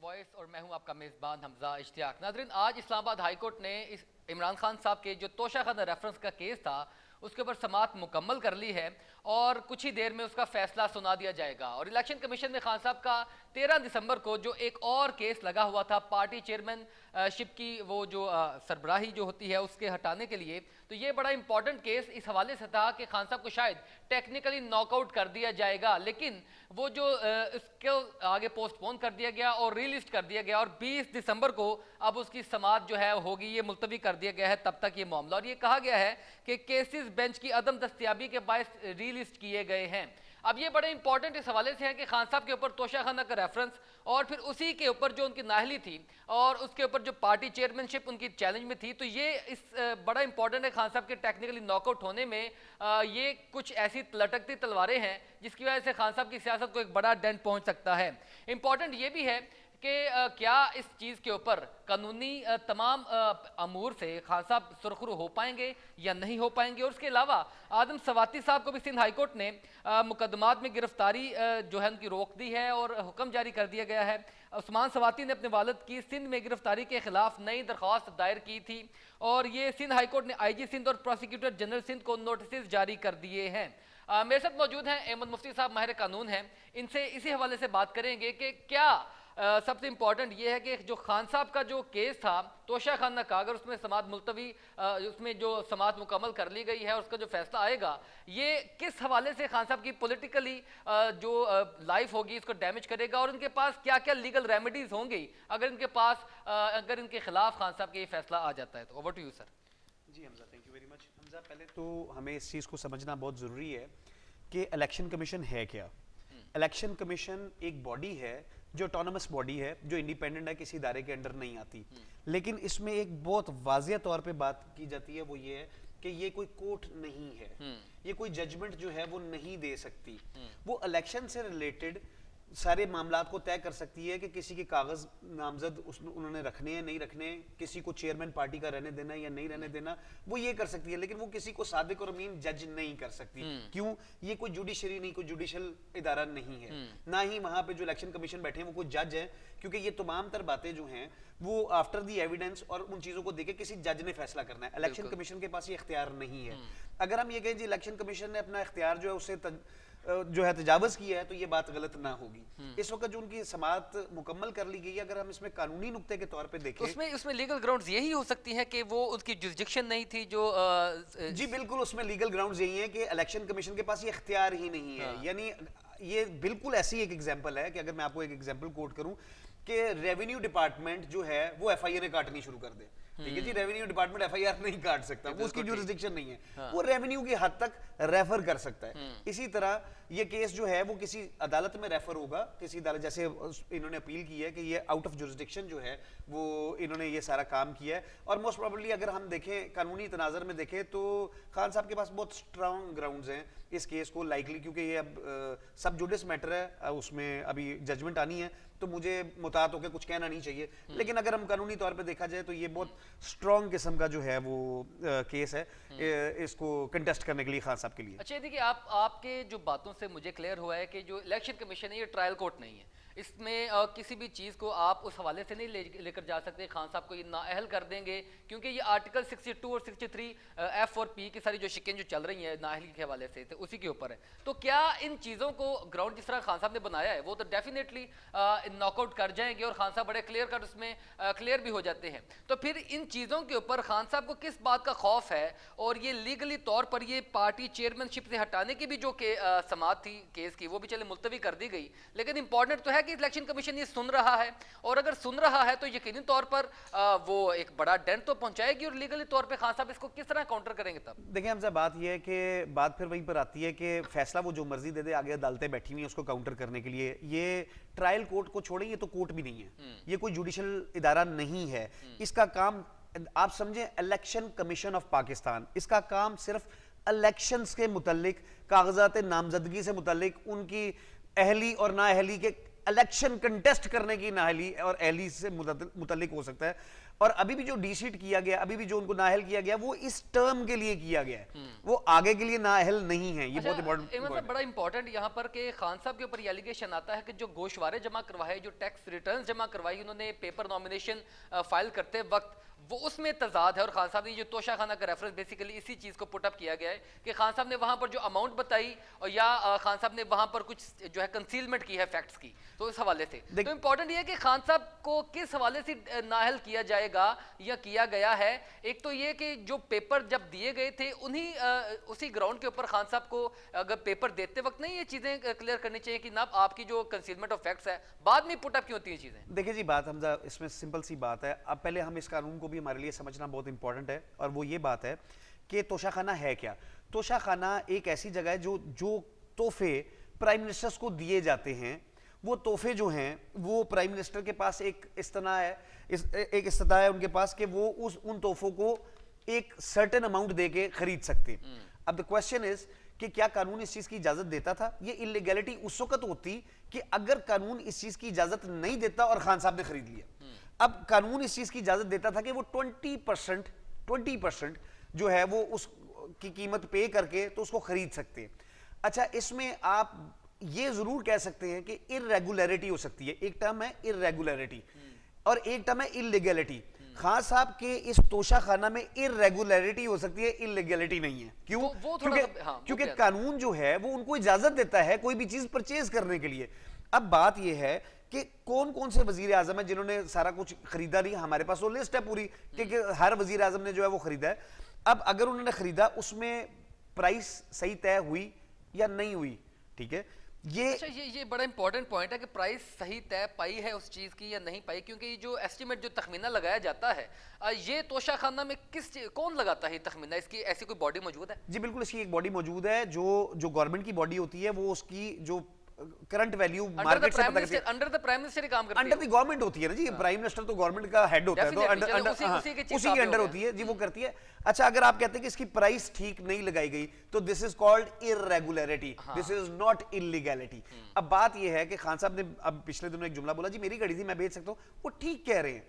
Voice और मैं हूं आपका मेज़बान हमजा इश्तियाक। नाज़रीन, आज इस्लामाबाद हाई कोर्ट ने इस इमरान खान साहब के जो तोशा खाना रेफरेंस का केस था उसके ऊपर समाअत मुकम्मल कर ली है और कुछ ही देर में उसका फैसला सुना दिया जाएगा। और इलेक्शन कमीशन ने खान साहब का 13 दिसंबर को जो एक और केस लगा हुआ था पार्टी चेयरमैन शिप की वो जो सरबराही जो होती है उसके हटाने के लिए, तो ये बड़ा इंपॉर्टेंट केस इस हवाले से था कि खान साहब को शायद टेक्निकली नॉकआउट कर दिया जाएगा, लेकिन वो जो इसको आगे पोस्टपोन कर दिया गया और रीलिस्ट कर दिया गया और 20 दिसंबर को अब उसकी समाअत जो है होगी, ये मुलतवी कर दिया गया है तब तक ये मामला। और ये कहा गया है कि केसेस बेंच की अदम दस्तयाबी के बायस रीलिस्ट किए गए हैं। अब ये बड़े इंपॉर्टेंट इस हवाले से है कि खान साहब के ऊपर तोशा खाना का रेफरेंस और फिर उसी के ऊपर जो उनकी नाहली थी और उसके ऊपर जो पार्टी चेयरमैनशिप उनकी चैलेंज में थी, तो ये इस बड़ा इंपॉर्टेंट है खान साहब के टेक्निकली नॉकआउट होने में। ये कुछ ऐसी लटकती तलवारें हैं जिसकी वजह से खान साहब की सियासत को एक बड़ा डेंट पहुंच सकता है। इंपॉर्टेंट ये भी है कि क्या इस चीज़ के ऊपर कानूनी तमाम अमूर से खान साहब सुरखरू हो पाएंगे या नहीं हो पाएंगे। और उसके अलावा आदम सवाती साहब को भी सिंध हाई कोर्ट ने मुकदमात में गिरफ्तारी जो है उनकी रोक दी है और हुक्म जारी कर दिया गया है। उस्मान सवाती ने अपने वालिद की सिंध में गिरफ्तारी के खिलाफ नई दरख्वास्त दायर की थी और ये सिंध हाई कोर्ट ने IG सिंध और प्रोसिक्यूटर जनरल सिंध को नोटिस जारी कर दिए हैं। मेरे साथ मौजूद हैं अहमद मुफ्ती साहब, माहिर कानून हैं। इनसे इसी हवाले से बात करेंगे कि क्या सबसे इंपॉर्टेंट ये है कि जो खान साहब का जो केस था तोशा खाना का, अगर उसमें समाअत मुलतवी उसमें जो समाअत मुकम्मल कर ली गई है और उसका जो फैसला आएगा, ये किस हवाले से खान साहब की पॉलिटिकली जो लाइफ होगी इसको डैमेज करेगा और उनके पास क्या क्या लीगल रेमेडीज होंगी अगर इनके पास अगर इनके खिलाफ खान साहब का ये फैसला आ जाता है। तो ओवर टू यू सर। जी Hamza, thank you very much. Hamza, पहले तो हमें इस चीज़ को समझना बहुत ज़रूरी है कि इलेक्शन कमीशन है क्या। इलेक्शन कमीशन एक बॉडी है जो ऑटोनमस बॉडी है, जो इंडिपेंडेंट है, किसी इदारे के अंडर नहीं आती। लेकिन इसमें एक बहुत वाज़िया तौर पे बात की जाती है, वो ये है कि ये कोई कोर्ट नहीं है, ये कोई जजमेंट जो है वो नहीं दे सकती। वो इलेक्शन से रिलेटेड सारे मामलात को तय कर सकती है कि किसी के कागज नामजद उन्होंने रखने हैं नहीं रखने, किसी को चेयरमैन पार्टी का रहने देना या नहीं रहने देना, वो ये कर सकती है। लेकिन वो किसी को सादिक और अमीन जज नहीं कर सकती। क्यों? ये कोई जुडिशरी नहीं, कोई जुडिशल इदारा नहीं है, ना ही वहां पे जो इलेक्शन कमीशन बैठे हैं वो कोई जज है, क्योंकि ये तमाम तर बातें जो हैं वो आफ्टर दी एविडेंस और उन चीजों को देखे किसी जज ने फैसला करना है। इलेक्शन कमीशन के पास ये इख्तियार नहीं है। अगर हम ये कहें जी इलेक्शन कमीशन ने अपना इख्तियार जो है उससे जो है तजावज किया है, तो ये बात गलत ना होगी। इस वक्त जो उनकी समाअत मुकम्मल कर ली गई है, अगर हम इसमें कानूनी नुक्ते के तौर पे देखें, उसमें लीगल ग्राउंड्स यही हो सकती है कि वो उसकी जुरिसडिक्शन नहीं थी जो जी बिल्कुल, उसमें लीगल ग्राउंड्स यही है कि इलेक्शन कमीशन के पास ये इख्तियार ही नहीं है। यानी ये बिल्कुल ऐसी एक एग्जांपल है कि अगर मैं आपको एक एग्जांपल कोट करूं कि रेवेन्यू डिपार्टमेंट जो है वो FIR काटनी शुरू कर दे। ठीक है जी, रेवेन्यू डिपार्टमेंट FIR नहीं काट सकता, वो उसकी जुरिसडिक्शन नहीं है। वो रेवेन्यू की हद तक रेफर कर सकता है। इसी तरह ये केस जो है वो किसी अदालत में रेफर होगा, किसी अदालत, जैसे इन्होंने अपील की है कि ये आउट ऑफ जुरिसडिक्शन जो है वो इन्होंने ये सारा काम किया है। और मोस्ट प्रोबेबली अगर हम देखें कानूनी तनाजर में देखें तो खान साहब के पास बहुत स्ट्रांग ग्राउंड्स हैं इस केस को लाइकली, क्योंकि ये अब सब जुडिस मैटर है, उसमें अभी जजमेंट आनी है, तो मुझे मुतात होकर कुछ कहना नहीं चाहिए। लेकिन अगर हम कानूनी तौर पे देखा जाए तो ये बहुत स्ट्रॉन्ग किस्म का जो है वो केस है इसको कंटेस्ट करने के लिए खान साहब के लिए। अच्छा, देखिए आपके जो बातों से मुझे क्लियर हुआ है कि जो इलेक्शन कमीशन है ये ट्रायल कोर्ट नहीं है। इसमें किसी भी चीज़ को आप उस हवाले से नहीं लेकर जा सकते खान साहब को ये नाअहल कर देंगे, क्योंकि ये आर्टिकल 62 और 63 F और P की सारी जो शिकें जो चल रही हैं नाअहली के हवाले से, तो उसी के ऊपर है। तो क्या इन चीज़ों को ग्राउंड जिस तरह खान साहब ने बनाया है वो तो डेफिनेटली नॉकआउट कर जाएंगे और खान साहब बड़े क्लियर कट उसमें क्लियर भी हो जाते हैं। तो फिर इन चीज़ों के ऊपर खान साहब को किस बात का खौफ है और ये लीगली तौर पर ये पार्टी चेयरमैनशिप से हटाने की भी जो समाअत थी केस की वो भी चले मुलतवी कर दी गई। लेकिन इंपॉर्टेंट तो है कि इलेक्शन कमीशन ये सुन रहा है, और अगर सुन रहा है तो यकीनी तौर पर वो एक बड़ा डेंट तो पहुंचाएगी और लीगली तौर पे खान साहब इसको किस तरह काउंटर करेंगे। तब देखिए हमसे बात ये है कि बात फिर वहीं पर आती है कि फैसला वो जो मर्जी दे दे, आगे अदालतें बैठी हुई हैं उसको काउंटर करने के लिए। ये ट्रायल कोर्ट को छोड़े, ये तो कोर्ट भी नहीं है, ये कोई जुडिशल इदारा नहीं है। इसका काम आप समझे इलेक्शन कमीशन ऑफ पाकिस्तान, इसका काम सिर्फ इलेक्शंस के मुतल्लिक, कागजात नामजदगी से मुतल्लिक, उनकी अहली और नाअहली के इलेक्शन कंटेस्ट करने की नाअहली और अहली से मुतल्लिक हो सकता है। और अभी भी जो डीसीट किया गया, अभी भी जो उनको नाअहल किया गया, वो इस टर्म के लिए किया गया है, वो आगे के लिए नाअहल नहीं है। ये बहुत इंपॉर्टेंट बड़ा इंपॉर्टेंट यहाँ पर कि खान साहब के ऊपर ये एलिगेशन आता है कि जो गोशवारे जमा करवाए, जो टैक्स रिटर्न्स जमा करवाई उन्होंने पेपर नॉमिनेशन फाइल करते वक्त, वो उसमें तजाद है। और खान साहब ने जो तोशाखाना का रेफरेंस बेसिकली इसी चीज को पुट अप किया गया है कि खान साहब ने वहां पर जो अमाउंट बताई और या खान साहब ने वहां पर कुछ जो है कंसीलमेंट की है फैक्ट्स की, तो इस हवाले से तो इंपॉर्टेंट ये है कि खान साहब को किस हवाले से नाअहल किया जाएगा या किया गया है। एक तो ये कि जो पेपर जब दिए गए थे उसी ग्राउंड के ऊपर खान साहब को अगर पेपर देते वक्त नहीं ये चीजें क्लियर करनी चाहिए कि ना आपकी जो कंसीलमेंट ऑफ फैक्ट्स है बाद में पुट अप क्यों होती है चीजें। देखिए जी, बात हमजा इसमें सिंपल सी बात है। अब पहले हम इस कानून को भी हमारे लिए समझना बहुत इंपॉर्टेंट है, और वो ये बात है कि तोशाखाना है क्या। तोशाखाना एक ऐसी जगह है जो तोहफे प्राइम मिनिस्टर्स को दिए जाते हैं, वो तोहफे जो हैं वो प्राइम मिनिस्टर के पास एक इस्तना है उनके पास कि वो उन तोहफों को एक सर्टेन अमाउंट दे के खरीद सकते हैं। अब द क्वेश्चन इज कि क्या कानून इस चीज की इजाजत देता था? ये इलीगैलिटी उस वक्त होती कि अगर कानून इस चीज की इजाजत नहीं देता और खान साहब ने खरीद लिया। अब कानून इस चीज की इजाजत देता था कि वो 20% जो है वो उसकी कीमत पे करके तो उसको खरीद सकते हैं। अच्छा, इसमें आप ये जरूर कह सकते हैं कि इर्रेगुलरिटी हो सकती है। एक टर्म है इर्रेगुलरिटी और एक टर्म है इलीगैलिटी। खान साहब के इस तोशाखाना में इर्रेगुलरिटी हो सकती है, इलीगैलिटी नहीं है। क्यों? क्योंकि कानून जो है वो उनको इजाजत देता है कोई भी चीज परचेज करने के लिए। अब बात यह है कि कौन कौन से वजीर आजम है जिन्होंने सारा कुछ खरीदा नहीं। हमारे पास वो लिस्ट है पूरी कि हर वजीर आजम ने जो है वो खरीदा है। अब अगर उन्होंने खरीदा, उसमें प्राइस सही तय हुई या नहीं हुई, ठीक है, ये बड़ा इंपॉर्टेंट पॉइंट है कि प्राइस सही तय पाई है उस चीज की या नहीं पाई। क्योंकि ये जो एस्टिमेट जो तखमीना लगाया जाता है, ये तोशाखाना में कौन लगाता है तखमीना? इसकी ऐसी कोई बॉडी मौजूद है? जी बिल्कुल, इसकी एक बॉडी मौजूद है जो गवर्नमेंट की बॉडी होती है, वो उसकी जो करंट वैल्यू मार्केट से पता करती है। अंडर द प्राइम मिनिस्टर काम करती है, अंडर द गवर्नमेंट होती है ना जी। प्राइम मिनिस्टर तो गवर्नमेंट का हेड होता है, तो उसी के अंडर होती है जी, वो करती है। अच्छा, अगर आप कहते हैं कि इसकी प्राइस ठीक नहीं लगाई गई तो this is called irregularity, this is not illegality. अब बात यह है कि खान साहब ने अब पिछले दिनों एक जुमला बोला, जी मेरी घड़ी थी मैं बेच सकता हूं। वो ठीक कह रहे हैं,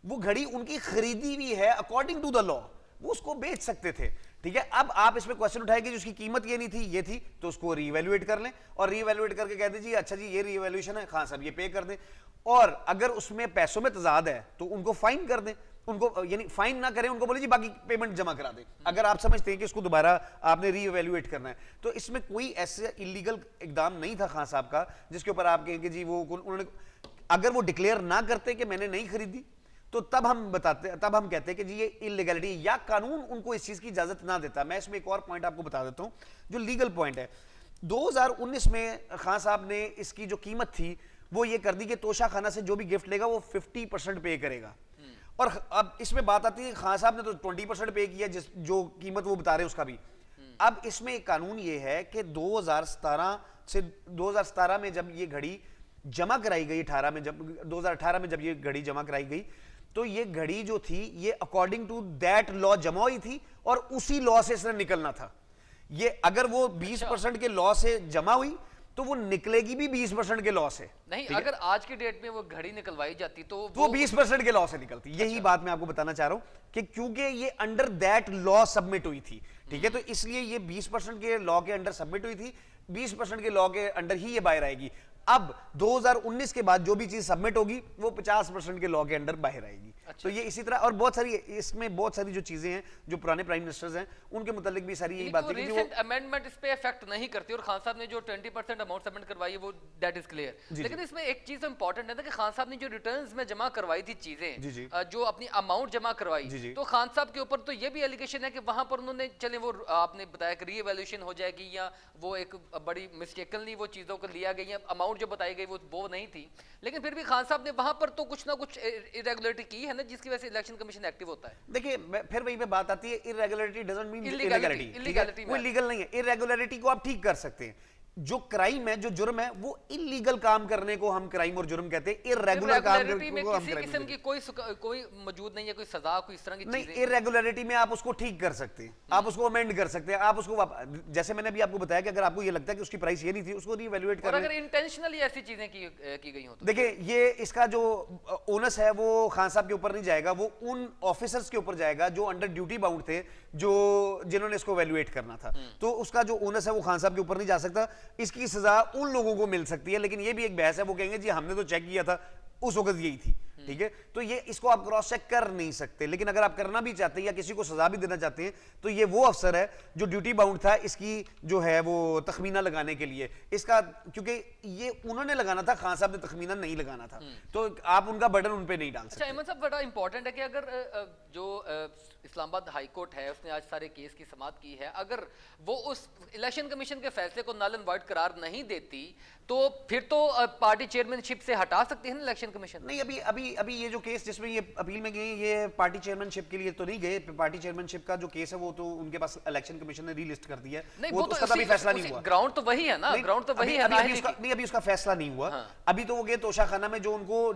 वो घड़ी उनकी खरीदी हुई है अकॉर्डिंग टू द लॉ, वो उसको बेच सकते थे, ठीक है। अब आप इसमें क्वेश्चन उठाएंगे जिसकी कीमत ये नहीं थी ये थी, तो उसको रीवैल्यूएट कर लें और रीवैल्यूएट करके कह दीजिए अच्छा जी ये रीवैल्यूएशन है, खान साहब ये पे कर दें। और अगर उसमें पैसों में तजाद है तो उनको फाइन कर दें, उनको यानी फाइन ना करें, उनको बोले जी बाकी पेमेंट जमा करा दें। अगर आप समझते हैं कि इसको दोबारा आपने रीवैल्यूएट करना है, तो इसमें कोई ऐसे इलीगल इकदाम नहीं था खान साहब का जिसके ऊपर आप कहेंगे जी वो उन्होंने, अगर वो डिक्लेयर ना करते कि मैंने नहीं खरीदी तो तब हम कहते हैं कि जी ये इलीगैलिटी या कानून उनको इस चीज की इजाजत ना देता। मैं इसमें एक और पॉइंट आपको बता देता हूं जो लीगल पॉइंट है। 2019 में खान साहब ने इसकी जो कीमत थी वो ये कर दी कि तोशाखाना से जो भी गिफ्ट लेगा वो 50% पे करेगा। और अब इसमें बात आती है खान साहब ने तो 20% पे किया, जो कीमत वो बता रहे हैं उसका भी। अब इसमें एक कानून ये है कि 2017 में जब ये घड़ी जमा कराई गई, 2018 में जब ये घड़ी जमा कराई गई, तो ये घड़ी जो थी ये अकॉर्डिंग टू दैट लॉ जमा हुई थी और उसी लॉ से इसने निकलना था। ये अगर वो 20% के लॉ से जमा हुई तो वो निकलेगी भी 20% के लॉ से। नहीं, अगर आज की डेट में वो घड़ी निकलवाई जाती तो वो 20% के लॉ से निकलती। यही बात मैं आपको बताना चाह रहा हूं कि क्योंकि ये अंडर दैट लॉ सबमिट हुई थी, ठीक है, तो इसलिए ये 20% के लॉ के अंडर सबमिट हुई थी, 20% के लॉ के अंडर ही ये बाहर आएगी। अब 2019 के बाद जो भी चीज सबमिट होगी वो 50% के लॉ के अंडर बाहर आएगी। अच्छा। तो ये इसी तरह और बहुत सारी इसमें बहुत सारी जो चीजें हैं जो पुराने प्राइम मिनिस्टर्स हैं उनके मुतालिक भी सारी यही बात है कि जो अमेंडमेंट इस पे इफेक्ट नहीं करती और खान साहब ने जो 20% अमाउंट सबमिट करवाई है वो दैट इज क्लियर। लेकिन इसमें एक चीज इंपॉर्टेंट है ना कि खान साहब ने जो रिटर्न्स में जमा करवाई थी चीजें, जो अपनी अमाउंट जमा करवाई, तो खान साहब के ऊपर तो ये भी एलिगेशन है कि वहां पर उन्होंने चले वो आपने बताया कि रीवैल्यूएशन हो जाएगी या वो एक बड़ी मिस्टेकनली वो चीजों को लिया गई, अमाउंट जो बताई गई वो नहीं थी। लेकिन फिर भी खान साहब ने वहां पर तो कुछ ना कुछ इरेगुलरिटी की है ना जिसकी वजह से इलेक्शन कमीशन एक्टिव होता है। देखिए फिर वही पे बात आती है, इरेगुलरिटी डजंट मीन इलीगैलिटी। वो लीगल नहीं है। इरेगुलरिटी को आप ठीक कर सकते हैं, जो क्राइम है, जो जुर्म है, वो इलीगल काम करने को हम क्राइम और जुर्म कहते हैं। इर्रेगुलर काम Irregularity में को हम किसी क्राइम किस्म की कोई मौजूद नहीं है, कोई सजा, कोई इस तरह की नहीं। चीजें। इरेगुलरिटी में आप उसको ठीक कर सकते हैं, आप उसको अमेंड कर सकते हैं, आप उसको जैसे मैंने अभी आपको बताया कि अगर आपको ये लगता है कि उसकी प्राइस ये नहीं थी, उसको रीवैल्यूएट और कर अगर इंटेंशनली ऐसी चीजें की गई हो तो देखिए, ये इसका जो ओनस है वो खान साहब के ऊपर नहीं जाएगा, वो उन ऑफिसर्स के ऊपर जाएगा जो अंडर ड्यूटी बाउंड थे, जिन्होंने इसको वैल्यूएट करना था। तो उसका जो ओनस है वो खान साहब के ऊपर नहीं जा सकता। इसकी सजा उन लोगों को मिल सकती है, लेकिन ये भी एक बहस है। वो कहेंगे जी हमने तो चेक किया था, उस वक्त यही थी, ठीक है। तो ये इसको आप क्रॉस चेक कर नहीं सकते, लेकिन अगर आप करना भी चाहते हैं या किसी को सजा भी देना चाहते हैं, तो ये वो अफसर है जो ड्यूटी बाउंड था इसकी जो है वो तखमीना लगाने के लिए। इसका क्योंकि ये उन्होंने लगाना था, खान साहब ने तखमीना नहीं लगाना था, तो आप उनका बर्डन उन पे नहीं डाल सकते। अच्छा अहमद साहब, बड़ा इंपॉर्टेंट है कि अगर जो इस्लामाबाद हाई कोर्ट है उसने आज सारे केस की समाअत की है, अगर वो उस इलेक्शन कमीशन के फैसले को नल एंड वॉइड करार नहीं देती तो फिर तो पार्टी चेयरमैनशिप से हटा सकती है ना इलेक्शन कमीशन। नहीं, अभी अभी अभी ये जो केस जिसमें ये अपील में गए, ये पार्टी चेयरमैनशिप के लिए तो नहीं गए। पार्टी चेयरमैनशिप का जो केस है वो तो उनके पास इलेक्शन कमीशन ने रीलिस्ट कर दिया है, नहीं, वो तो उसका अभी फैसला नहीं हुआ। ग्राउंड तो वही है ना, ग्राउंड तो वही है ना। अभी उसका फैसला नहीं हुआ। अभी तो वो गए तोशाखाना में, जो उनको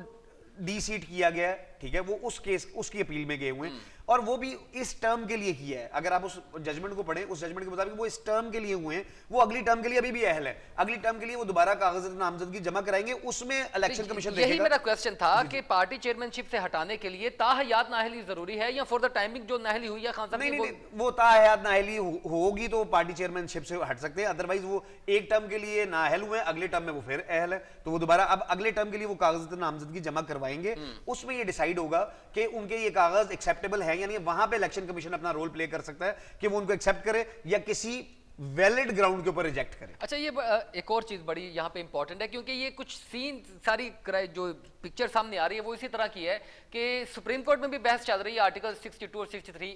डी सीट किया गया है, ठीक है, वो उस केस उसकी अपील में गए हुए हैं, और वो भी इस टर्म के लिए किया है। अगर आप उस जजमेंट को पढ़ें, उस जजमेंट के मुताबिक वो इस टर्म के लिए हुए हैं, वो अगली टर्म के लिए अभी भी अहल है। अगली टर्म के लिए वो दोबारा कागज नामजदगी जमा कराएंगे, उसमें इलेक्शन कमीशन देखेगा। यही मेरा क्वेश्चन था कि पार्टी चेयरमैनशिप से हटाने के लिए ताहयात नाअहली जरूरी है या फॉर द टाइमिंग जो नाअहली हुई है खान साहब नहीं, की नहीं, वो ताहयात नाअहली होगी तो पार्टी चेयरमैनशिप से हट सकते हैं। अदरवाइज वो एक टर्म के लिए नाअहल हुए, अगले टर्म में वो फिर अहल है, तो वो दोबारा अब अगले टर्म के लिए वो कागज नामजदगी जमा करवाएंगे। उसमें ये डिसाइड होगा कि उनके ये कागज एक्सेप्टेबल है, यानी वहां पे इलेक्शन कमीशन अपना रोल प्ले कर सकता है कि वो उनको एक्सेप्ट करे या किसी वैलिड ग्राउंड के ऊपर रिजेक्ट करे। अच्छा, ये एक और चीज बड़ी यहाँ पे इंपॉर्टेंट है, क्योंकि ये कुछ सीन सारी जो पिक्चर सामने आ रही है वो इसी तरह की है कि सुप्रीम कोर्ट में भी बहस चल रही है आर्टिकल 62 और 63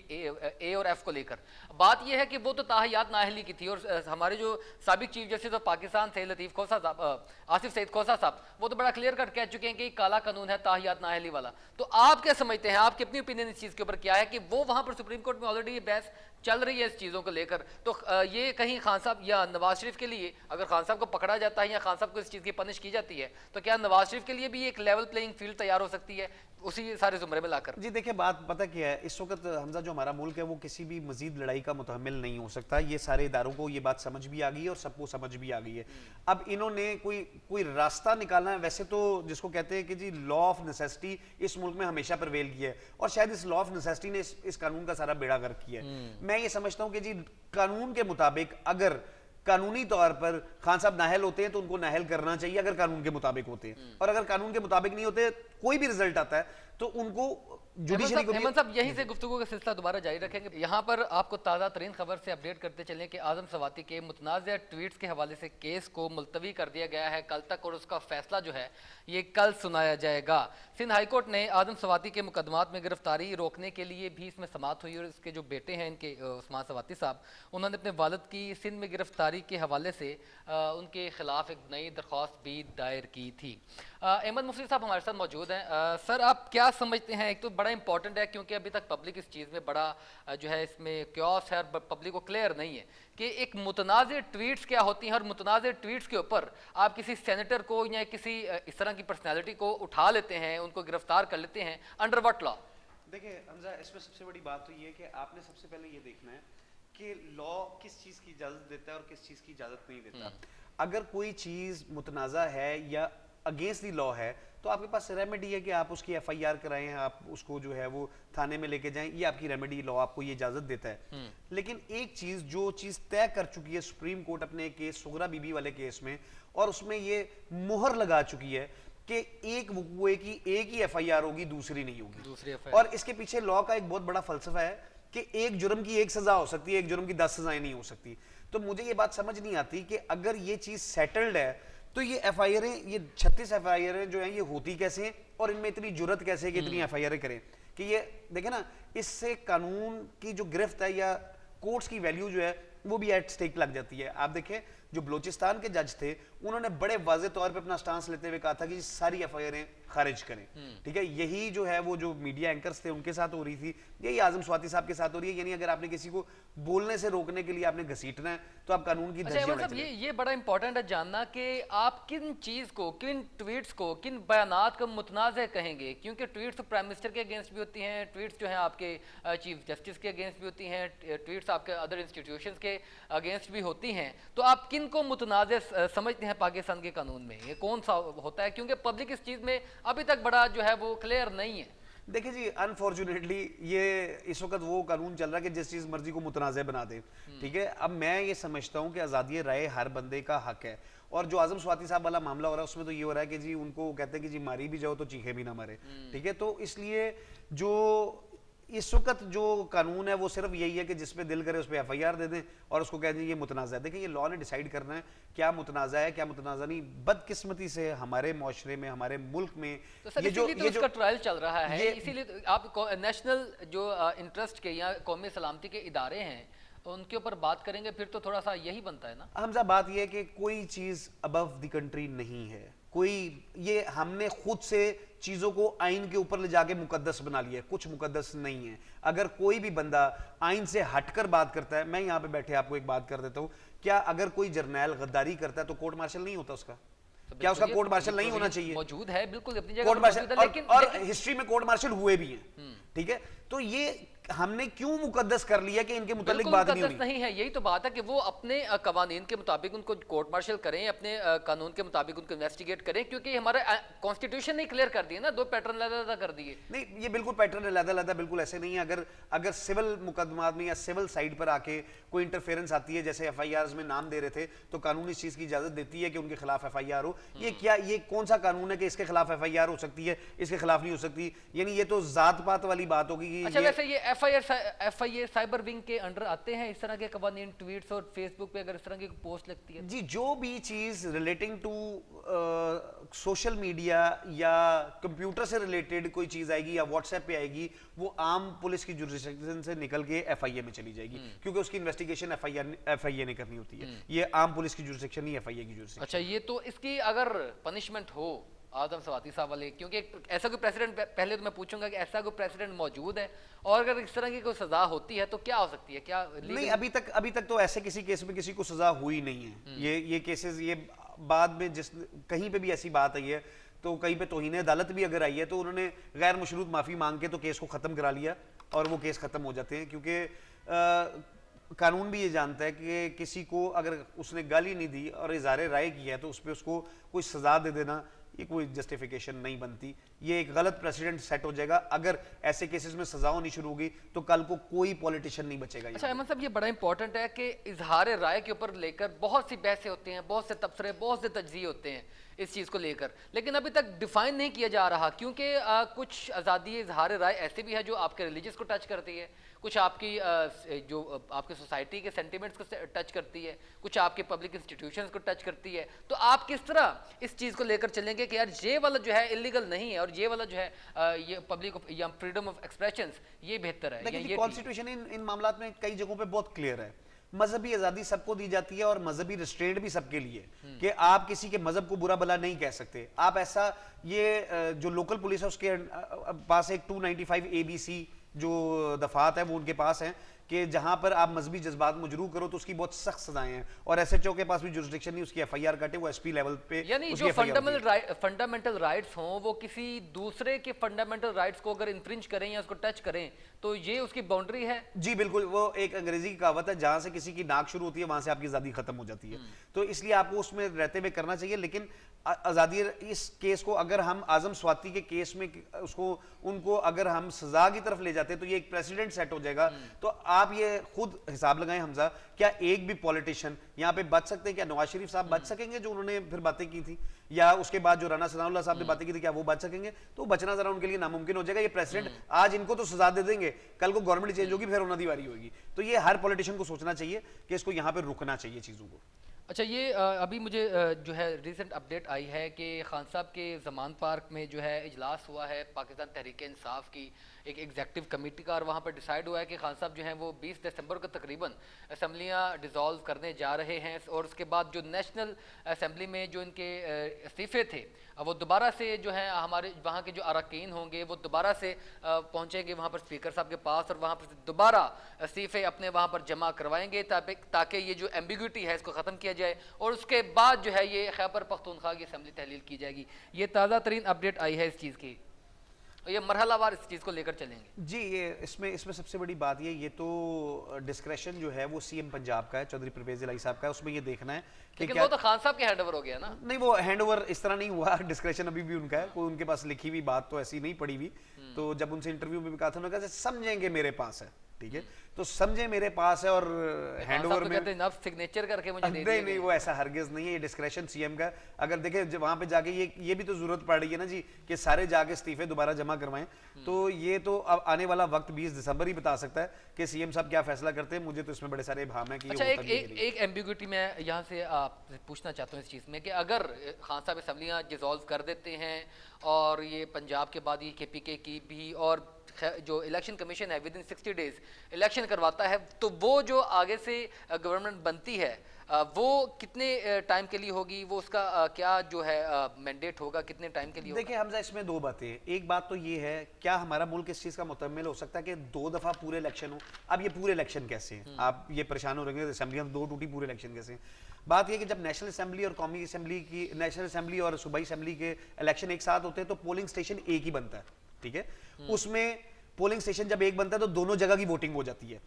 ए और एफ को लेकर। बात यह है कि वो तो ताहयात नाअहली की थी, और हमारे जो साबिक चीफ जस्टिस ऑफ पाकिस्तान थे लतीफ खोसा साहब, आसिफ सईद खोसा साहब, वो तो बड़ा क्लियर कट कह चुके हैं कि काला कानून है ताहयात नाअहली वाला। तो आप क्या समझते हैं, आपकी अपनी ओपिनियन इस चीज के ऊपर क्या है कि वो वहां पर सुप्रीम कोर्ट में ऑलरेडी ये बहस चल रही है इस चीजों को लेकर, तो ये कहीं खान साहब या नवाज शरीफ के लिए, अगर खान साहब को पकड़ा जाता है या खान साहब को इस चीज की पनिश की जाती है, तो क्या नवाज शरीफ के लिए भी एक लेवल प्लेइंग फील्ड तैयार हो सकती है उसी सारे जुमरे में लाकर? जी देखिए, बात पता क्या है, इस वक्त हमजा जो हमारा मुल्क है वो किसी भी मजीद लड़ाई का मुतहम्मिल नहीं हो सकता। ये सारे इदारों को ये बात समझ भी आ गई है और सबको समझ भी आ गई है। अब इन्होंने कोई रास्ता निकालना है। वैसे तो जिसको कहते हैं कि जी लॉ ऑफ नेसेसिटी इस मुल्क में हमेशा प्रिवेल किया है, और शायद इस लॉ ऑफ नेसेसिटी ने इस कानून का सारा बेड़ा गर्क किया है। मैं ये समझता हूँ कि जी कानून के मुताबिक अगर कानूनी तौर पर खान साहब नाहल होते हैं तो उनको नाहल करना चाहिए, अगर कानून के मुताबिक होते हैं, और अगर कानून के मुताबिक नहीं होते, कोई भी रिजल्ट आता है तो उनको जुडिशरी को। हेमंत साहब, यहीं से गुफ्तगू का सिलसिला दोबारा जारी रखेंगे। यहाँ पर आपको ताज़ा तरीन खबर से अपडेट करते चलें कि आजम सवाती के मुतनाज़ ट्वीट्स के हवाले से केस को मुलतवी कर दिया गया है कल तक, और उसका फैसला जो है ये कल सुनाया जाएगा। सिंध हाई कोर्ट ने आजम सवाती के मुकदमात में गिरफ्तारी रोकने के लिए भी इसमें समाअत हुई, और इसके जो बेटे हैं इनके उस्मान सवाती साहब, उन्होंने अपने वालिद की सिंध में गिरफ्तारी के हवाले से उनके खिलाफ एक नई दरख्वास्त भी दायर की थी। अहमद मुफ्ती साहब हमारे साथ मौजूद हैं। सर, आप क्या समझते हैं, एक तो बड़ा इंपॉर्टेंट है क्योंकि अभी तक पब्लिक इस चीज़ में बड़ा जो है इसमें क्योस है और पब्लिक को क्लियर नहीं है कि एक मुतनाज़ ट्वीट्स क्या होती हैं, और मुतनाज़ ट्वीट्स के ऊपर आप किसी सेनेटर को या किसी इस तरह की पर्सनैलिटी को उठा लेते हैं, उनको गिरफ्तार कर लेते हैं, अंडर व्हाट लॉ? देखिए हमजा, इसमें सबसे बड़ी बात तो ये है कि आपने सबसे पहले ये देखना है कि लॉ किस चीज़ की इजाज़त देता है और किस चीज़ की इजाज़त नहीं देता। अगर कोई चीज़ मुतनाज़ा है या अगेंस्ट दी लॉ है तो आपके पास रेमेडी है कि आप उसकी एफआईआर कराएं, आप उसको जो है वो थाने में लेके जाएं, ये आपकी रेमेडी, लॉ आपको ये इजाजत देता है। लेकिन एक चीज, जो चीज तय कर चुकी है सुप्रीम कोर्ट अपने केस सुगरा बीबी वाले केस में, और उसमें ये मुहर लगा चुकी है कि एक वकूए की एक ही एफआईआर होगी, दूसरी नहीं होगी। दूसरी और इसके पीछे लॉ का एक बहुत बड़ा फलसफा है कि एक जुर्म की एक सजा हो सकती है, एक जुर्म की 10 सजाएं नहीं हो सकती। तो मुझे ये बात समझ नहीं आती कि अगर ये चीज सेटल्ड है तो ये एफआईआर, ये 36 एफआईआर जो हैं ये होती कैसे हैं, और इनमें इतनी जुर्रत कैसे है कि इतनी एफआईआर करें कि ये देखें ना, इससे कानून की जो गिरफ्त है या कोर्ट्स की वैल्यू जो है वो भी एट स्टेक लग जाती है। आप देखें, जो बलोचिस्तान के जज थे उन्होंने बड़े वाजे तौर पे अपना स्टांस लेते हुए कहा था कि सारी एफआईआर खारिज करें। ठीक है, यही जो है वो जो मीडिया एंकर्स थे उनके साथ हो रही थी, यही आजम स्वाति साहब के साथ हो रही है। यानी अगर आपने किसी को बोलने से रोकने के लिए आपने घसीटना है तो आप कानून की धज्जियां उड़ाएं। ये बड़ा इंपॉर्टेंट है जानना कि आप किन चीज को, किन ट्वीट्स को, किन बयानात को मुतनाज़ कहेंगे, क्योंकि ट्वीट्स तो प्राइम मिनिस्टर के अगेंस्ट भी होती हैं, ट्वीट्स जो है आपके चीफ जस्टिस के अगेंस्ट भी होती हैं, ट्वीट्स आपके अदर इंस्टीट्यूशंस के अगेंस्ट भी होती हैं। तो आप किन को मुतनाज़ समझते हैं पाकिस्तान के कानून में, ये कौन सा होता है? क्योंकि पब्लिक इस चीज़ में अभी तक बड़ा जो है वो क्लियर नहीं है। देखिए जी, अनफॉर्चुनेटली ये इस वक्त वो कानून चल रहा है कि जिस चीज मर्जी को मुतनाज़ बना दे। ठीक है, अब मैं ये समझता हूँ कि आज़ादी राय हर बंदे का हक है, और जो आजम स्वाति साहब वाला मामला हो रहा है उसमें तो ये हो रहा है कि जी उनको कहते हैं कि जी मारी भी जाओ तो चीखे भी ना मारे। ठीक है, तो इसलिए जो इस वक्त जो कानून है वो सिर्फ यही है कि जिसपे दिल करे उस पर एफआईआर दे दें और उसको कह दें ये मुतनाज़ा है। देखिए, ये लॉ ने डिसाइड करना है क्या मुतनाज़ा है क्या मुतनाज़ा नहीं। बदकिस्मती से हमारे माशरे में, हमारे मुल्क में तो सर ये जो ट्रायल चल रहा है, इसीलिए तो आप नेशनल जो इंटरेस्ट के या कौमी सलामती के इदारे हैं उनके ऊपर बात करेंगे, फिर तो थोड़ा सा यही बनता है ना। हमजा बात यह है कि कोई चीज अबव द कंट्री नहीं है, कोई ये हमने खुद से चीजों को आइन के ऊपर ले जाके मुकद्दस बना लिया है, कुछ मुकद्दस नहीं है। अगर कोई भी बंदा आइन से हटकर बात करता है, मैं यहाँ पे बैठे आपको एक बात कर देता हूँ, क्या अगर कोई जर्नैल गद्दारी करता है तो कोर्ट मार्शल नहीं होता उसका? क्या उसका कोर्ट मार्शल नहीं होना चाहिए? मौजूद है, बिल्कुल अपनी जगह कोर्ट मार्शल, लेकिन और हिस्ट्री में कोर्ट मार्शल हुए भी हैं। ठीक है, तो ये हमने क्यों मुकद्दस कर लिया कि इनके मुतालिक बात नहीं होनी? नहीं है, यही तो बात है कि वो अपने कवानीन के मुताबिक उनको कोर्ट मार्शल करें, अपने कानून के मुताबिक उनको इन्वेस्टिगेट करें, क्योंकि हमारा कॉन्स्टिट्यूशन ने क्लियर कर दिया ना, दो पैटर्न अलग कर दिए। नहीं, ये बिल्कुल पैटर्न अलग बिल्कुल ऐसे नहीं है। अगर सिविल मुकदमात में या सिविल साइड पर आके कोई इंटरफेरेंस आती है, जैसे एफआईआर में नाम दे रहे थे, तो कानून इस चीज की इजाजत देती है कि उनके खिलाफ एफआईआर हो। ये कौन सा कानून है कि इसके खिलाफ एफआईआर हो सकती है, इसके खिलाफ नहीं हो सकती? यानी ये तो जात पात वाली बात होगी। अच्छा, वैसे ये एफआईआर साइबर विंग के अंडर आते हैं इस तरह के कवानीन? ट्वीट्स और फेसबुक पे अगर इस तरह की पोस्ट लगती है जी, जो भी चीज रिलेटिंग टू सोशल मीडिया या कंप्यूटर से रिलेटेड कोई चीज आएगी या व्हाट्सएप पे आएगी, वो आम पुलिस की जुरिस्डिक्शन से निकल के एफआईए में चली जाएगी, क्योंकि उसकी इन्वेस्टिगेशन एफआईए ने करनी होती है। ये आम पुलिस की जुरिस्डिक्शन नहीं, एफआईए की जुरिस्डिक्शन। अच्छा, ये तो इसकी अगर पनिशमेंट हो आदम स्वाति साहब वाले, क्योंकि ऐसा कोई प्रेसिडेंट, पहले तो मैं पूछूंगा कि ऐसा कोई प्रेसिडेंट मौजूद है, और अगर इस तरह की कोई सजा होती है तो क्या हो सकती है? क्या नहीं, अभी तक तो ऐसे किसी केस में किसी को सजा हुई नहीं है। ये केसेस, ये बाद में जिस कहीं पे भी ऐसी बात आई है, तो कहीं पे तौहीन अदालत भी अगर आई है तो उन्होंने गैर मशरूत माफी मांग के तो केस को खत्म करा लिया और वो केस खत्म हो जाते हैं। क्योंकि कानून भी ये जानता है कि किसी को अगर उसने गाली नहीं दी और इज़हार राय किया है तो उस पर उसको कोई सजा दे देना, ये कोई जस्टिफिकेशन नहीं बनती। ये एक गलत प्रेसिडेंट सेट हो जाएगा। अगर ऐसे केसेस में सजा होनी शुरू होगी तो कल को कोई पॉलिटिशियन नहीं बचेगा। अच्छा अहमद साहब, ये बड़ा इंपॉर्टेंट है कि इजहार राय के ऊपर लेकर बहुत सी बहसें होती हैं, बहुत से तबसरे, बहुत से तज्ज़िये होते हैं इस चीज़ को लेकर, लेकिन अभी तक डिफाइन नहीं किया जा रहा, क्योंकि कुछ आज़ादी इजहार राय ऐसे भी है जो आपके रिलीजियस को टच करती है, कुछ आपकी जो आपके सोसाइटी के सेंटिमेंट्स को टच करती है, कुछ आपके पब्लिक इंस्टीट्यूशंस को टच करती है। तो आप किस तरह इस चीज़ को लेकर चलेंगे कि यार ये वाला जो है इलीगल नहीं है और ये वाला जो है ये पब्लिक या फ्रीडम ऑफ एक्सप्रेशन ये बेहतर है? देखिए, कॉन्स्टिट्यूशन इन मामलों में कई जगहों पे बहुत क्लियर है। मजहबी आजादी सबको दी जाती है और मजहबी रिस्ट्रेंट भी सबके लिए, कि आप किसी के मजहब को बुरा भला नहीं कह सकते। आप ऐसा, ये जो लोकल पुलिस है उसके पास एक 295 ABC जो दफात है वो उनके पास है कि जहां पर आप मजहबी जज्बात मुजरू करो तो उसकी बहुत सख्त सजाएं हैं, और SHO के पास भी जुरिस्डिक्शन नहीं, उसकी एफआईआर कटे, वो SP लेवल पे। यानी जो फंडामेंटल राइट्स हों वो किसी दूसरे के फंडामेंटल राइट्स को अगर इन्फ्रिंज करें या उसको टच करें तो ये उसकी बाउंड्री है। जी बिल्कुल, वो एक अंग्रेजी की कहावत है, जहां से किसी की नाक शुरू होती है वहां से आपकी आजादी खत्म हो जाती है। तो इसलिए आपको उसमें रहते हुए करना चाहिए। लेकिन आजादी, इस केस को अगर हम आजम स्वाति के केस में उनको अगर हम सजा की तरफ ले जाते तो ये एक प्रेसिडेंट सेट हो जाएगा। तो आप ये खुद हिसाब लगाएं हमजा, क्या एक भी पॉलिटिशियन यहाँ पे बच सकते हैं? क्या नवाज शरीफ साहब बच सकेंगे जो उन्होंने फिर बातें की थी, या उसके बाद जो राना सनाउल्लाह साहब ने बातें की थी, क्या वो बच सकेंगे? तो बचना जरा उनके लिए नामुमकिन हो जाएगा। ये प्रेसिडेंट आज इनको तो सजा दे देंगे, कल को गवर्नमेंट चेंज होगी, फिर उन्होंने बारी होगी। तो ये हर पॉलिटिशियन को सोचना चाहिए कि इसको यहाँ पे रुकना चाहिए चीजों को। अच्छा, ये अभी मुझे जो है रिसेंट अपडेट आई है कि खान साहब के जमान पार्क में जो है इजलास हुआ है पाकिस्तान तहरीक इंसाफ की एक एग्जेक्टिव कमेटी का, और वहाँ पर डिसाइड हुआ है कि खान साहब जो हैं वो 20 दिसंबर को तकरीबन असम्बलियाँ डिज़ोल्व करने जा रहे हैं, और उसके बाद जो नेशनल असम्बली में जो इनके इस्तीफ़े थे वो दोबारा से जो है हमारे वहाँ के जो अरकान होंगे वो दोबारा से पहुँचेंगे वहाँ पर स्पीकर साहब के पास, और वहाँ पर दोबारा इस्तीफ़े अपने वहाँ पर जमा करवाएंगे ताकि ये जो एम्बिग्यूटी है इसको ख़त्म किया जाए, और उसके बाद जो है ये खैबर पख्तूनख्वा की असम्बली तहलील की जाएगी। ये ताज़ा तरीन अपडेट आई है इस चीज़ की, ये मरहलावार इस चीज़ को लेकर चलेंगे जी। ये इसमें सबसे बड़ी बात ये तो डिस्क्रेशन जो है वो सीएम पंजाब का है, चौधरी परवेज इलाही साहब का है। उसमें ये देखना है कि लेकिन क्या, वो तो खान साहब के हैंडओवर हो गया ना। नहीं वो हैंडओवर इस तरह नहीं हुआ, डिस्क्रेशन अभी भी उनका है, कोई उनके पास लिखी हुई बात तो ऐसी नहीं पड़ी हुई। तो जब उनसे इंटरव्यू में भी कहा था उन्होंने कहा समझेंगे मेरे पास है, ठीक है, तो समझे मेरे पास है, और हैंडओवर में कहते हैं अब सिग्नेचर करके मुझे दे नहीं वो ऐसा हरगिज नहीं है, ये डिस्क्रेशन सीएम का। अगर देखें वहां पे जाके ये भी तो जरूरत पड़ रही है ना जी कि सारे जाके इस्तीफे दोबारा जमा करवाएं, तो ये तो अब आने वाला वक्त 20 दिसंबर ही बता सकता है कि सीएम साहब क्या फैसला करते हैं। मुझे तो इसमें बड़े सारे भाव हैं कि अच्छा, एक एम्बिग्यूटी मैं यहाँ से आपसे पूछना चाहता हूँ इस चीज़ में कि अगर खान साहब असम्बलियाँ डिसॉल्व कर देते हैं और ये पंजाब के बाद ये KPK की भी, और जो इलेक्शन कमीशन है विद इन 60 डेज इलेक्शन करवाता है, तो वो जो आगे से गवर्नमेंट बनती है वो कितने टाइम के लिए होगी, वो उसका क्या जो है मैंडेट होगा, कितने टाइम के लिए होगा? देखिए हमजा, इसमें दो बातें हैं। एक बात तो ये है, क्या हमारा मुल्क इस चीज़ का मुतम्मिल हो सकता है कि 2 दफ़ा पूरे इलेक्शन हो? अब ये पूरे इलेक्शन कैसे हैं, आप ये परेशान हो रहे हैं, असम्बलियाँ 2 टूटी, पूरे इलेक्शन कैसे हैं? बात यह कि जब नेशनल असेंबली और कौमी असेंबली की, नेशनल असेंबली और सूबाई असेंबली के इलेक्शन एक साथ होते हैं तो पोलिंग स्टेशन एक ही बनता है, ठीक है। उसमें पोलिंग स्टेशन जब एक बनता है तो दोनों जगह की वोटिंग हो जाती है।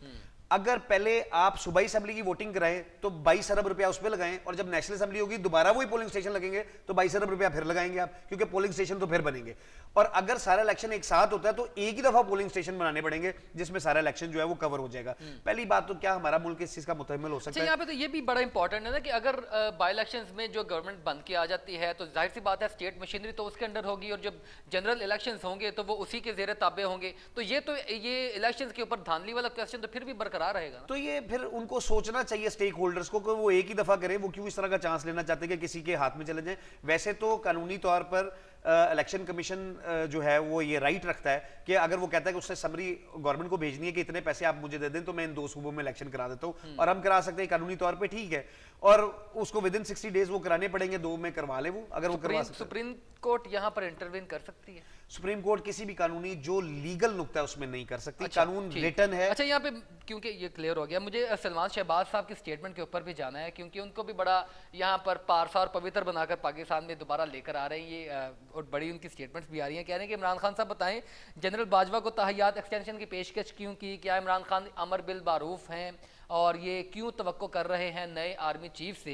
अगर पहले आप सूबाई असेंबली की वोटिंग कराएं तो 22 अरब रुपया उस पर लगाएं, और जब नेशनल असेंबली होगी दोबारा वही पोलिंग स्टेशन लगेंगे तो 22 अरब रुपया फिर लगाएंगे आप, क्योंकि पोलिंग स्टेशन तो फिर बनेंगे। और अगर सारा इलेक्शन एक साथ होता है तो एक ही दफा पोलिंग स्टेशन बनाने पड़ेंगे जिसमें सारा इलेक्शन जो है वो कवर हो जाएगा। पहली बात तो क्या हमारा मुल्क इस चीज का मुतहम्मिल हो सकता है? यहाँ पे तो ये भी बड़ा इंपॉर्टेंट है ना कि अगर बाई इलेक्शंस में जो गवर्नमेंट बंद की आ जाती है तो जाहिर सी बात है स्टेट मशीनरी तो उसके अंडर होगी, और जब जनरल इलेक्शंस होंगे तो वो उसी के जेर ताबे होंगे, तो ये इलेक्शंस के ऊपर धांधली वाला क्वेश्चन तो फिर भी बरकरार रहेगा ना। तो ये फिर उनको सोचना चाहिए स्टेक होल्डर्स को कि वो एक ही दफा करें, वो क्यों इस तरह का चांस लेना चाहते हैं कि किसी के हाथ में चले जाए। वैसे तो कानूनी तौर पर इलेक्शन कमीशन जो है वो ये राइट रखता है कि अगर वो कहता है कि उससे समरी गवर्नमेंट को भेजनी है कि इतने पैसे आप मुझे दे दें तो मैं इन 2 सूबों में इलेक्शन करा देता हूं, और हम करा सकते हैं कानूनी तौर पे, ठीक है, और उसको विद इन 60 डेज वो कराने पड़ेंगे, 2 में करवा ले वो, अगर वो करवा सकते हैं। सुप्रीम कोर्ट यहाँ पर इंटरवीन कर सकती है? सुप्रीम कोर्ट किसी भी कानूनी जो लीगल नुक्ता है उसमें नहीं कर सकती। कानून रिटन है। अच्छा, यहाँ पे क्योंकि ये क्लियर हो गया, मुझे सलमान शहबाज साहब की स्टेटमेंट के ऊपर भी जाना है, क्योंकि उनको भी बड़ा यहाँ पर पारसा और पवित्र बनाकर पाकिस्तान में दोबारा लेकर आ रहे हैं ये, और बड़ी उनकी स्टेटमेंट्स भी आ रही हैं। कह रहे हैं कि इमरान खान साहब बताएं जनरल बाजवा को तहय्यात एक्सटेंशन की पेशकश क्यों की, क्या इमरान खान अमर बिल मारूफ हैं, और ये क्यों तवक्को कर रहे हैं नए आर्मी चीफ से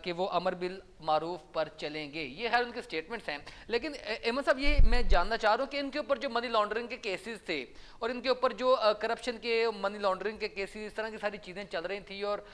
कि वो अमर बिल मारूफ पर चलेंगे। ये है उनके स्टेटमेंट्स हैं। लेकिन अहमद साहब, ये मैं जानना चाह रहा हूँ कि इनके ऊपर जो मनी लॉन्ड्रिंग के केसेस थे और इनके ऊपर जो करप्शन के, मनी लॉन्ड्रिंग के केसेस, इस तरह की सारी चीज़ें चल रही थी, और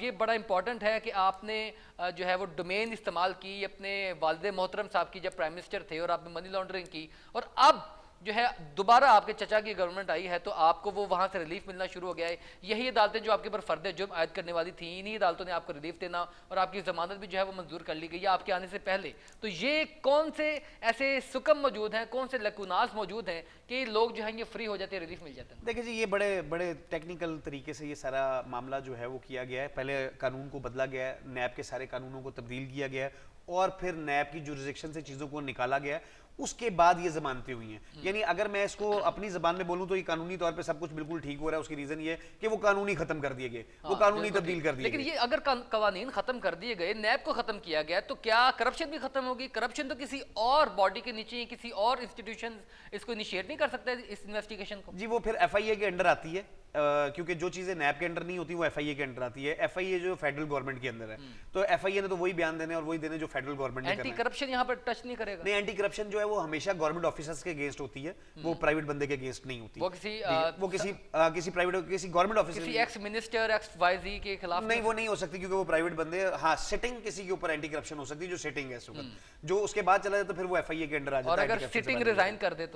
ये बड़ा इंपॉर्टेंट है कि आपने जो है वो डोमेन इस्तेमाल की अपने वालिद मोहतरम साहब की जब प्राइम मिनिस्टर थे, और आपने मनी लॉन्ड्रिंग की, और अब जो है दोबारा आपके चचा की गवर्नमेंट आई है तो आपको वो वहाँ से रिलीफ मिलना शुरू हो गया है। यही अदालतें जो आपके ऊपर फर्द जुर्म आयद करने वाली थी, इन्हीं अदालतों ने आपको रिलीफ देना और आपकी जमानत भी जो है वो मंजूर कर ली गई है आपके आने से पहले। तो ये कौन से ऐसे सुकम मौजूद हैं, कौन से लकूनास मौजूद हैं कि लोग जो है ये फ्री हो जाते हैं, रिलीफ मिल जाता है? देखिए जी, ये बड़े बड़े टेक्निकल तरीके से ये सारा मामला जो है वो किया गया है। पहले कानून को बदला गया है, नैब के सारे कानूनों को तब्दील किया गया है, और फिर नैब की जुरिसडिक्शन से चीज़ों को निकाला गया है, उसके बाद ये जमानतें हुई हैं। यानी अगर मैं इसको अपनी जबान में बोलूं तो ये कानूनी तौर पे सब कुछ बिल्कुल ठीक हो रहा है। उसकी रीजन ये कि वो कानूनी खत्म कर दिए गए, वो कानूनी तब्दील कर दिए। लेकिन ये अगर कवानीन खत्म कर दिए गए, नैब को खत्म किया गया, तो क्या करप्शन भी खत्म होगी? करप्शन तो किसी और बॉडी के नीचे, किसी और इंस्टीट्यूशन इसको इनिशिएट नहीं कर सकता इस इन्वेस्टिगेशन को? जी, वो फिर FIA के अंडर आती है, क्योंकि जो चीजें नैब के अंडर नहीं होती वो FIA के अंडर आती है। FIA जो फेडरल गवर्नमेंट के अंदर है, तो FIA ने तो वही बयान देने और वही देने जो फेडरल गवर्नमेंट ने करना है। एंटी करप्शन यहाँ पर टच नहीं करेगा? नहीं, एंटी करप्शन जो है वो हमेशा गवर्नमेंट ऑफिसर्स के अगेंस्ट होती है, वो प्राइवेट बंदे के अगेंस्ट नहीं होती। वो किसी प्राइवेट, किसी गवर्नमेंट ऑफिसर, किसी एक्स मिनिस्टर XYZ के खिलाफ नहीं, वो नहीं हो सकती क्योंकि वो प्राइवेट बंदे। हाँ, सिटिंग किसी के ऊपर एंटी करप्शन हो सकती है जो सिटिंग है इस वक्त, जो उसके बाद चला जाए तो फिर वो FIA के अंडर आ जाता है। और अगर सिटिंग रिजाइन कर दे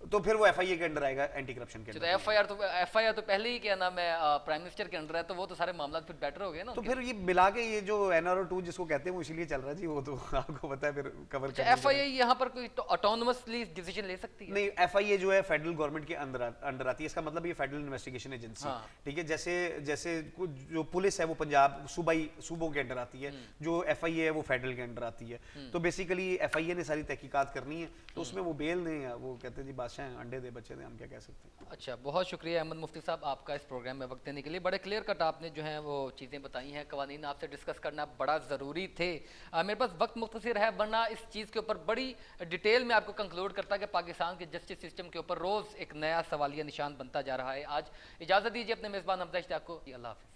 तो फिर वो FIA के अंडर आएगा, एंटी करप्शन के तो अंडर। एफआईआर तो पहले ही क्या नाम है प्राइम मिनिस्टर के अंडर है, तो वो तो सारे मामला फिर बेटर हो गए ना तो उनके। फिर ये मिला के ये जो NRO 2 जिसको कहते हैं वो इसीलिए चल रहा है जी, वो तो आपको पता है, फिर कवर अच्छा, करने एफआईए यहाँ पर कोई ऑटोनोमसली डिसीजन ले सकती है? नहीं, FIA जो है फेडरल गवर्नमेंट के अंडर आती है। इसका मतलब ये फेडरल इन्वेस्टिगेशन एजेंसी, हाँ। ठीक है। जैसे जैसे कुछ जो पुलिस है वो पंजाब सूबों के अंडर आती है, जो FIA है वो फेडरल के अंडर आती है। तो बेसिकली FIA ने सारी तहकीकात करनी है, तो उसमें वो बेल दें या वो कहते हैं जी बादशाह अंडे दे बच्चे दे, हम क्या कह सकते हैं। अच्छा, बहुत शुक्रिया अहमद मुफ्ती साहब आपका इस प्रोग्राम में वक्त देने के लिए। बड़े क्लियर कट आपने जो है वो चीज़ें बताई हैं, कवानीन आपसे डिस्कस करना बड़ा ज़रूरी थे। मेरे पास वक्त मुख्तसर है, वरना इस चीज़ के ऊपर बड़ी डिटेल में आपको कंक्लूड करता कि पाकिस्तान के जस्टिस सिस्टम के ऊपर रोज़ एक नया सवालिया निशान बनता जा रहा है। आज इजाज़त दीजिए अपने मेज़बान हमजा इश्तियाक को। अल्लाह हाफ़िज़।